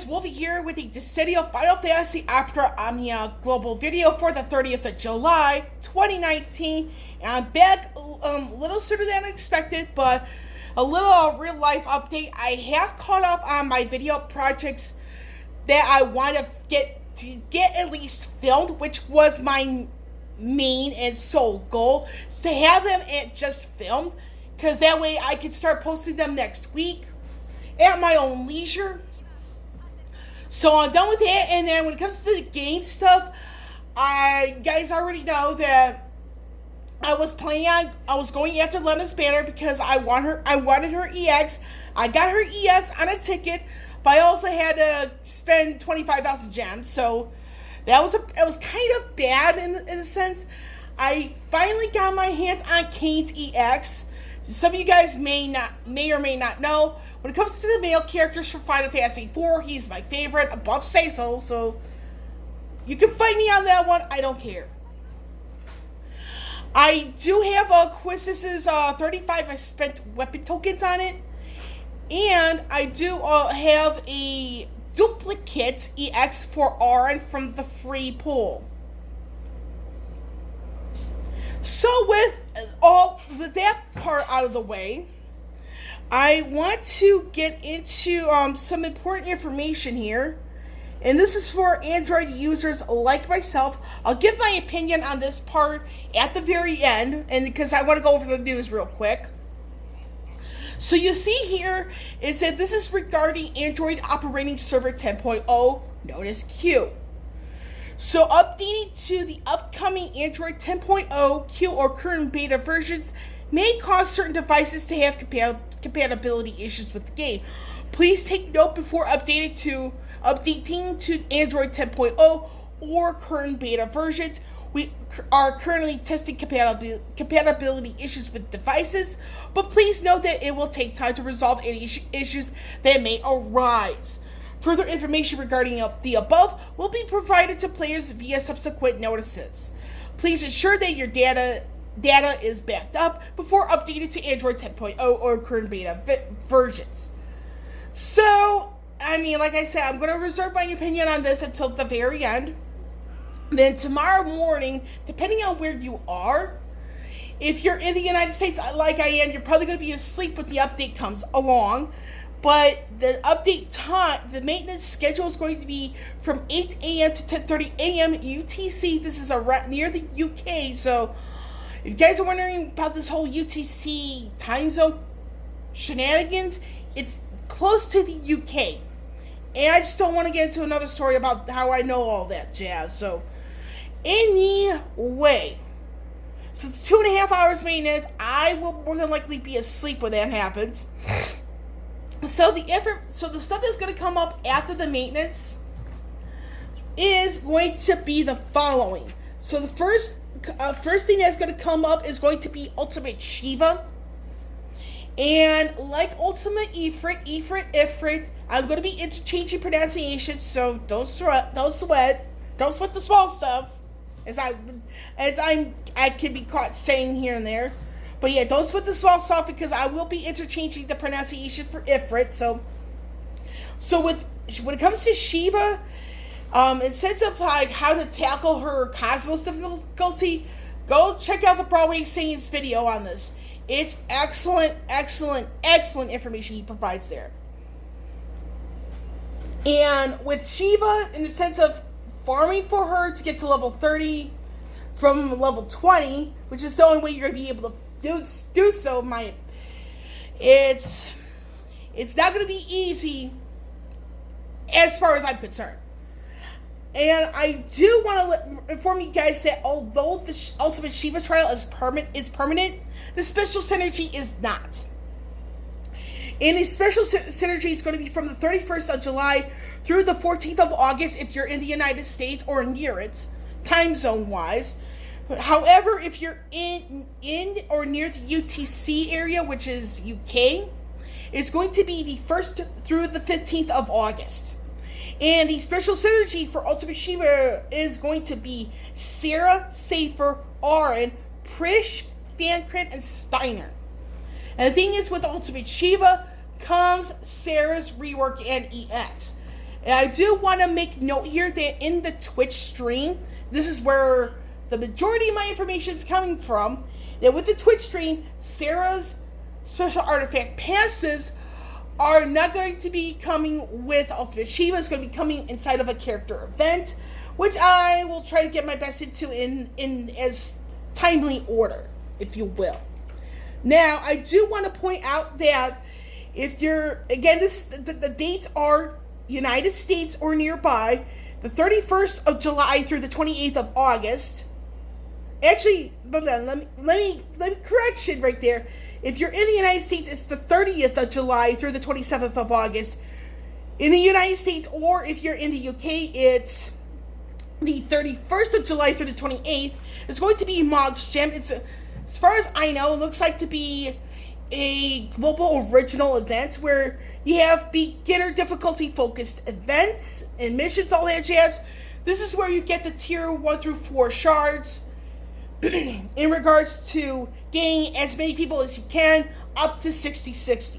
guys, Wolfie here with a Dissidio Final Fantasy Opera Omnia global video for the 30th of July, 2019. And I'm back a little sooner than expected, but a little real life update. I have caught up on my video projects that I want to get at least filmed, which was my main and sole goal, is to have them just filmed, because that way I can start posting them next week at my own leisure. So I'm done with that, and then when it comes to the game stuff, you guys already know that I was going after Lena's banner because I wanted her EX. I got her EX on a ticket, but I also had to spend 25,000 gems, so it was kind of bad in a sense. I finally got my hands on Kane's EX. Some of you guys may or may not know, when it comes to the male characters for Final Fantasy IV, he's my favorite, above Say-So, so you can fight me on that one, I don't care. I do have a Quistis's 35, I spent weapon tokens on it, and I do have a duplicate EX for Auron from the free pool. So with that part out of the way, I want to get into some important information here, and this is for Android users like myself. I'll give my opinion on this part at the very end, and because I want to go over the news real quick. So you see here is that this is regarding Android Operating Server 10.0, known as Q. So updating to the upcoming Android 10.0 Q or current beta versions may cause certain devices to have compatibility issues with the game. Please take note before updating to Android 10.0 or current beta versions. We are currently testing compatibility issues with devices, but please note that it will take time to resolve any issues that may arise. Further information regarding the above will be provided to players via subsequent notices. Please ensure that your data is backed up before updating to Android 10.0 or current beta versions. So, I mean, like I said, I'm going to reserve my opinion on this until the very end. Then tomorrow morning, depending on where you are, if you're in the United States like I am, you're probably going to be asleep when the update comes along. But the update time, the maintenance schedule is going to be from 8 a.m. to 10:30 a.m. UTC. This is near the UK, so if you guys are wondering about this whole UTC time zone shenanigans, it's close to the UK. And I just don't want to get into another story about how I know all that jazz. So, anyway, so it's 2.5 hours maintenance. I will more than likely be asleep when that happens. So the stuff that's going to come up after the maintenance is going to be the following. So the first thing that's going to come up is going to be Ultimate Shiva. And like Ultimate Ifrit, I'm going to be interchanging pronunciations, so don't sweat the small stuff, as I can be caught saying here and there. But yeah, don't sweat the small stuff, because I will be interchanging the pronunciation for Ifrit. So when it comes to Shiva, in sense of like how to tackle her Cosmos difficulty, go check out the Broadway Saints video on this. It's excellent information he provides there. And with Shiva, in the sense of farming for her to get to level 30 from level 20, which is the only way you're going to be able to do so, it's not going to be easy as far as I'm concerned. And I do want to inform you guys that although the Ultimate Shiva trial is permanent, the special synergy is not. And the special synergy is going to be from the 31st of July through the 14th of August if you're in the United States or near it, time zone wise. However, if you're in or near the UTC area, which is UK, it's going to be the 1st through the 15th of August. And the special synergy for Ultimate Shiva is going to be Serah, Safer, Auron, Prish, Thancred, and Steiner. And the thing is, with Ultimate Shiva comes Serah's rework and EX. And I do want to make note here that in the Twitch stream, this is where the majority of my information is coming from, that with the Twitch stream, Serah's special artifact passives are not going to be coming with Ultimate Shiva. It's going to be coming inside of a character event, which I will try to get my best into in as timely order, if you will. Now, I do want to point out that if you're, again, the dates are United States or nearby, the 31st of July through the 28th of August. Actually, but then let me correction right there. If you're in the United States, it's the 30th of July through the 27th of August. In the United States, or if you're in the UK, it's the 31st of July through the 28th. It's going to be Mog's Gem. It's, as far as I know, it looks like to be a global original event where you have beginner difficulty focused events and missions, all that jazz. This is where you get the tier 1 through 4 shards in regards to getting as many people as you can, up to 60-60.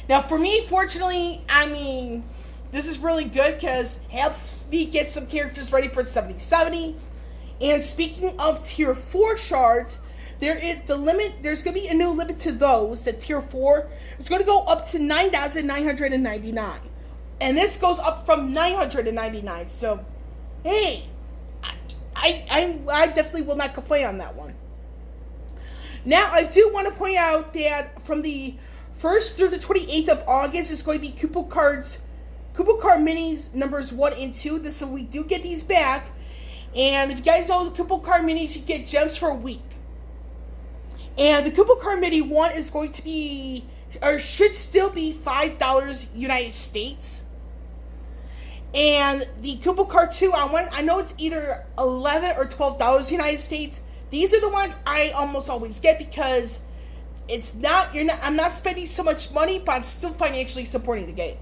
Now, for me, fortunately, I mean, this is really good because it helps me get some characters ready for 70-70. And speaking of tier 4 shards, there is the limit. There's going to be a new limit to those. The tier 4, it's going to go up to 9,999, and this goes up from 999. So, hey, I definitely will not complain on that one. Now, I do want to point out that from the 1st through the 28th of August is going to be Kupo card minis numbers 1 and 2. So we do get these back. And if you guys know the Kupo card minis, you get gems for a week. And the Kupo card mini 1 is going to be, or should still be, $5 United States. And the Kupo card 2, I know it's either $11 or $12 United States. These are the ones I almost always get because I'm not spending so much money, but I'm still financially supporting the game.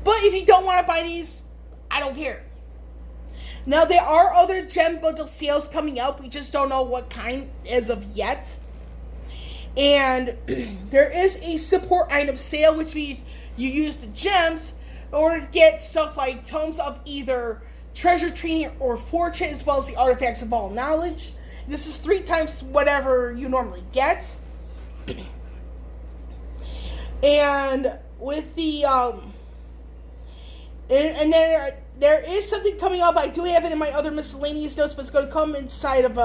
But if you don't want to buy these, I don't care. Now, there are other gem bundle sales coming out. We just don't know what kind as of yet. And there is a support item sale, which means you use the gems in order to get stuff like tomes of either treasure training or fortune, as well as the artifacts of all knowledge. This is 3 times whatever you normally get. And with the and there is something coming up. I do have it in my other miscellaneous notes, but it's going to come inside of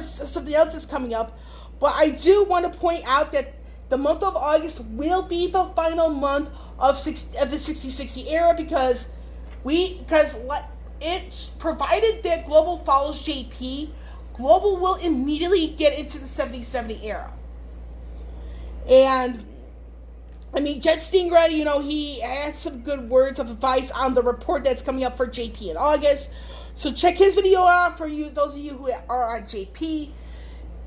something else that's coming up. But I do want to point out that the month of August will be the final month of the 60-60 era because it provided that Global follows JP, Global will immediately get into the 70-70 era. And I mean, Jet Stingray, he had some good words of advice on the report that's coming up for JP in August. So check his video out for you, those of you who are on JP.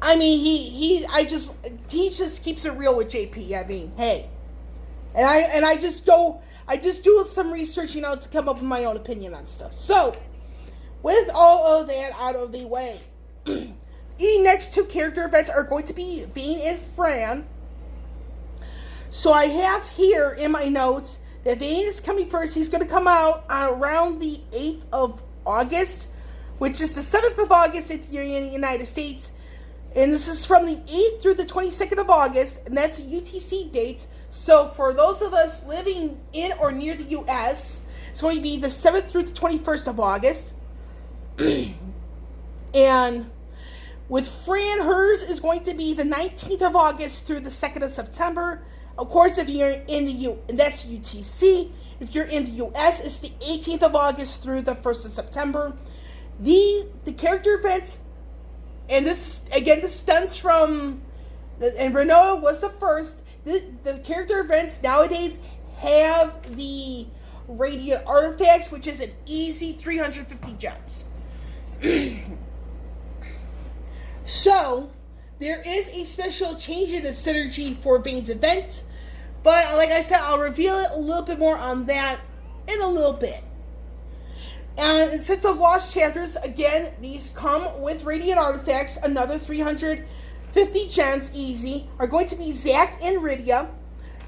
I mean, he just keeps it real with JP. I mean, hey, and I just do some research, to come up with my own opinion on stuff. So, with all of that out of the way, the next 2 character events are going to be Vayne and Fran. So I have here in my notes that Vayne is coming first. He's going to come out on around the 8th of August, which is the 7th of August if you're in the United States. And this is from the 8th through the 22nd of August, and that's the UTC dates. So for those of us living in or near the U.S., it's going to be the 7th through the 21st of August. And with Fran, hers is going to be the 19th of August through the 2nd of September. Of course, if you're in the that's UTC. If you're in the U.S., it's the 18th of August through the 1st of September. The character events, and this stems from, and Renault was the first. The character events nowadays have the Radiant Artifacts, which is an easy 350 gems. So, there is a special change in the synergy for Vayne's event, but like I said, I'll reveal it a little bit more on that in a little bit. And since of Lost Chapters, again, these come with Radiant Artifacts, another 350 gems easy, are going to be Zack and Rydia.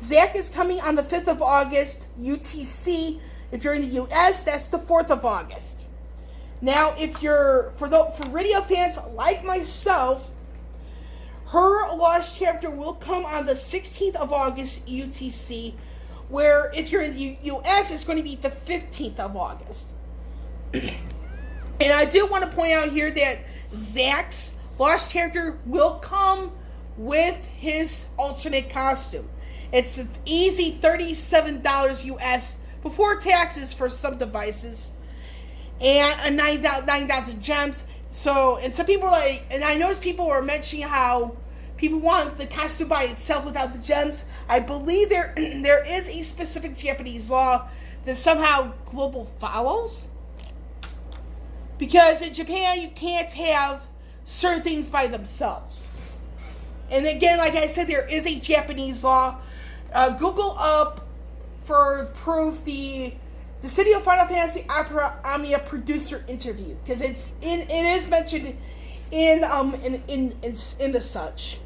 Zack is coming on the 5th of August, UTC. If you're in the US, that's the 4th of August. Now, if you're, for radio fans like myself, her Lost Chapter will come on the 16th of August, UTC, where if you're in the US, it's going to be the 15th of August. And I do want to point out here that Zack's Lost Chapter will come with his alternate costume. It's an easy $37 US before taxes for some devices, and 9,000 gems. So, and some people are like, and I noticed people were mentioning how people want the costume by itself without the gems. I believe there is a specific Japanese law that somehow global follows. Because in Japan, you can't have certain things by themselves. And again, like I said, there is a Japanese law. Google up for proof the City of Final Fantasy Opera Amiya producer interview, because it is mentioned in the such.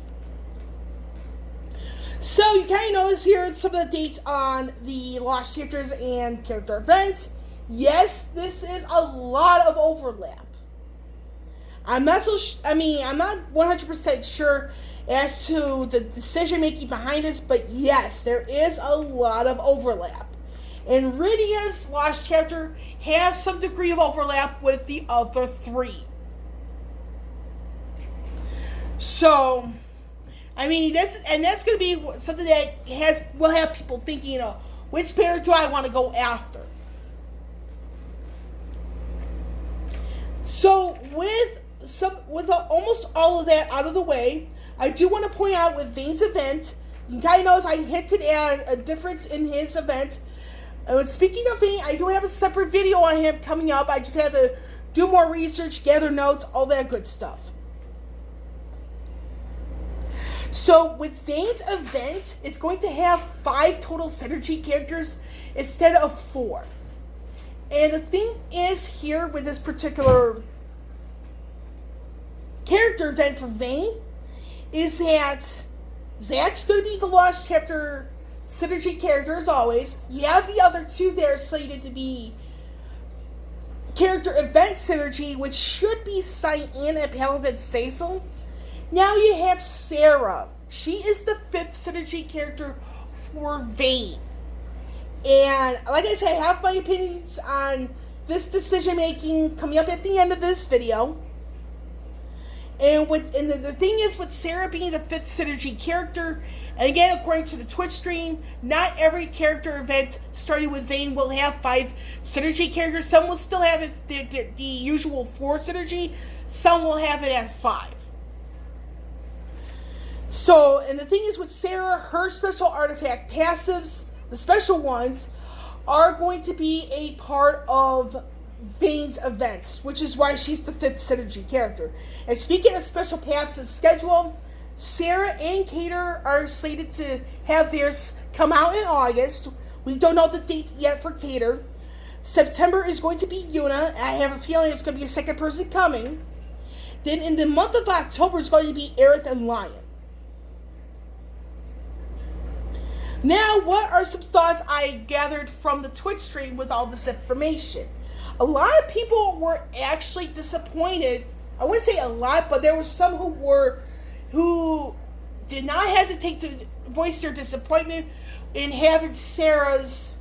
So you kind of notice here some of the dates on the Lost Chapters and character events. Yes, this is a lot of overlap. I'm not 100% sure as to the decision making behind this, but yes, there is a lot of overlap. And Rydia's Lost Chapter has some degree of overlap with the other three. So, that's going to be something that will have people thinking, which parent do I want to go after? So, with almost all of that out of the way, I do want to point out with Vane's event, you guys know I hinted at a difference in his event. Speaking of Vane, I do have a separate video on him coming up. I just had to do more research, gather notes, all that good stuff. So with Vane's event, it's going to have 5 total synergy characters instead of 4. And the thing is here with this particular character event for Vane is that Zack's going to be the Lost Chapter synergy character as always. You have the other 2 there slated to be character event synergy, which should be Cyan and Paladin Cecil. Now you have Serah. She is the 5th synergy character for Vane. And like I said, I have my opinions on this decision making coming up at the end of this video. And the thing is, with Serah being the 5th synergy character, and again, according to the Twitch stream, not every character event starting with Vane will have 5 synergy characters. Some will still have it the usual 4 synergy. Some will have it at 5. So, and the thing is with Serah, her special artifact passives, the special ones, are going to be a part of Vane's events, which is why she's the 5th synergy character. And speaking of special passive schedule, Serah and Cater are slated to have theirs come out in August. We don't know the date yet for Cater. September is going to be Yuna. I have a feeling it's going to be a second person coming. Then in the month of October, it's going to be Aerith and Lion. Now, what are some thoughts I gathered from the Twitch stream with all this information? A lot of people were actually disappointed. I wouldn't say a lot, but there were some who did not hesitate to voice their disappointment in having Serah's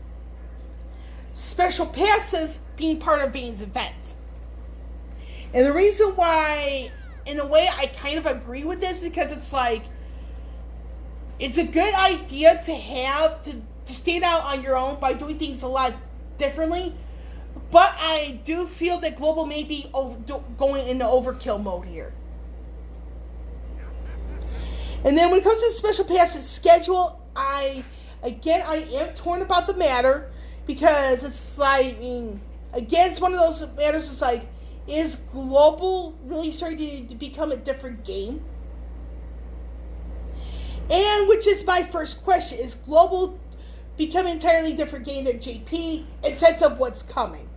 special passes being part of Vane's event. And the reason why, in a way, I kind of agree with this is because it's like, it's a good idea to have to stand out on your own by doing things a lot differently. But I do feel that Global may be going into overkill mode here. And then when it comes to the special passes schedule, I am torn about the matter, because it's like, again, it's one of those matters. It's like, is Global really starting to become a different game? And which is my first question: is Global become an entirely different game than JP in sense of what's coming?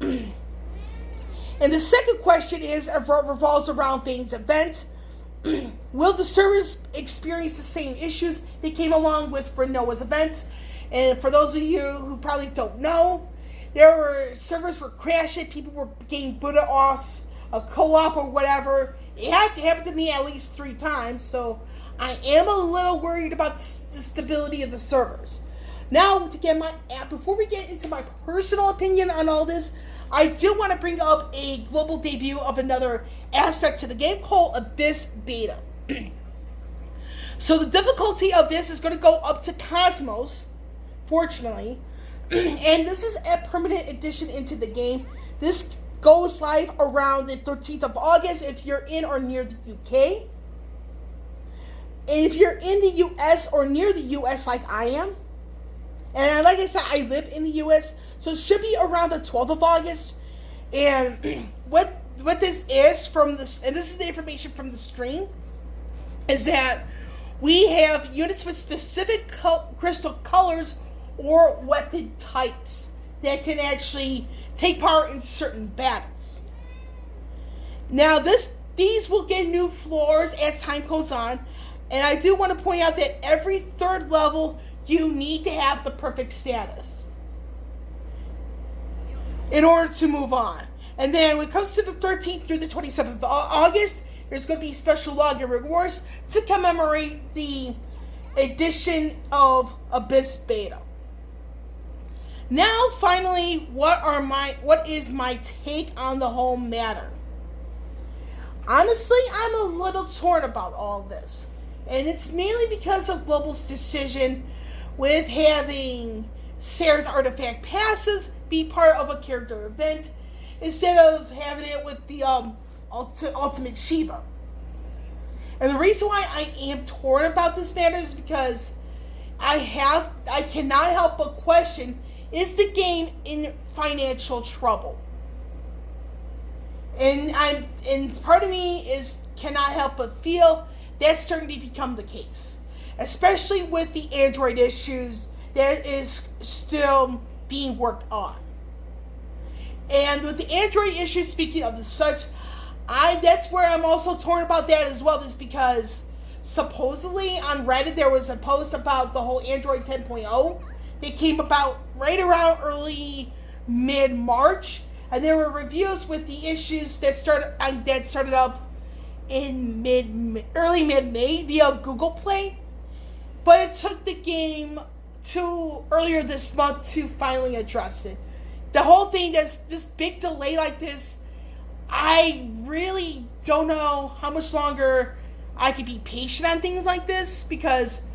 And the second question revolves around Vane's event. Will the servers experience the same issues that came along with Renoa's event? And for those of you who probably don't know, servers were crashing, people were getting booted off a co-op or whatever. It happened to me at least 3 times, so I am a little worried about the stability of the servers. Now, before we get into my personal opinion on all this, I do want to bring up a global debut of another aspect to the game called Abyss Beta. So the difficulty of this is going to go up to Cosmos, fortunately, and this is a permanent addition into the game. This goes live around the 13th of August if you're in or near the UK. And if you're in the US or near the US like I am, and like I said, I live in the US, so it should be around the 12th of August. And what this is from this, and this is the information from the stream, is that we have units with specific crystal colors or weapon types that can actually take part in certain battles. Now, these will get new floors as time goes on, and I do want to point out that every 3rd level you need to have the perfect status in order to move on. And then when it comes to the 13th through the 27th of August, there's going to be special login rewards to commemorate the edition of Abyss Beta. Now, finally, what is my take on the whole matter? Honestly, I'm a little torn about all this. And it's mainly because of Global's decision with having Serah's artifact passes be part of a character event instead of having it with the ultimate Shiva. And the reason why I am torn about this matter is because I cannot help but question, is the game in financial trouble? And part of me cannot help but feel that's starting to become the case, especially with the Android issues that is still being worked on. And with the Android issues, speaking of the such, that's where I'm also torn about that as well, is because supposedly on Reddit there was a post about the whole Android 10.0 that came about right around early mid-March, and there were reviews with the issues that started up in early mid-May via Google Play, but it took the game to earlier this month to finally address it. The whole thing, this big delay like this, I really don't know how much longer I could be patient on things like this, because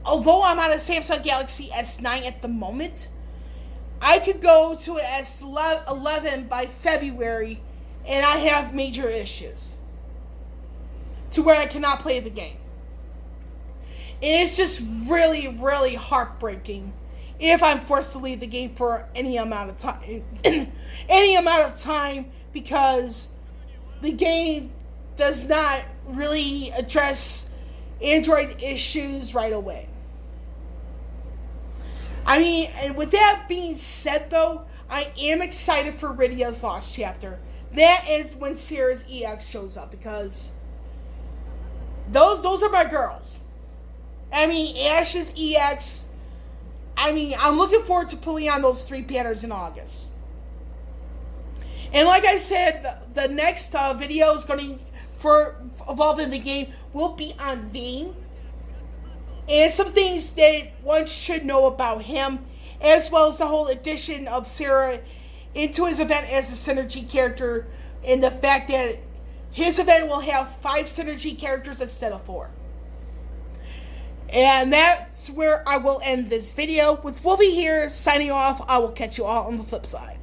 although I'm on a Samsung Galaxy S9 at the moment, I could go to an S11 by February and I have major issues to where I cannot play the game. And it's just really, really heartbreaking if I'm forced to leave the game for any amount of time, because the game does not really address Android issues right away. I mean, and with that being said, though, I am excited for Rydia's Lost Chapter. That is when Serah's EX shows up, because those are my girls. I mean, Ash's EX. I mean, I'm looking forward to pulling on those 3 banners in August. And like I said, the next video is going to, for Evolved in the Game, will be on Vayne. And some things that one should know about him, as well as the whole addition of Serah into his event as a synergy character, and the fact that his event will have 5 synergy characters instead of 4. And that's where I will end this video. With Wolfie here, signing off. I will catch you all on the flip side.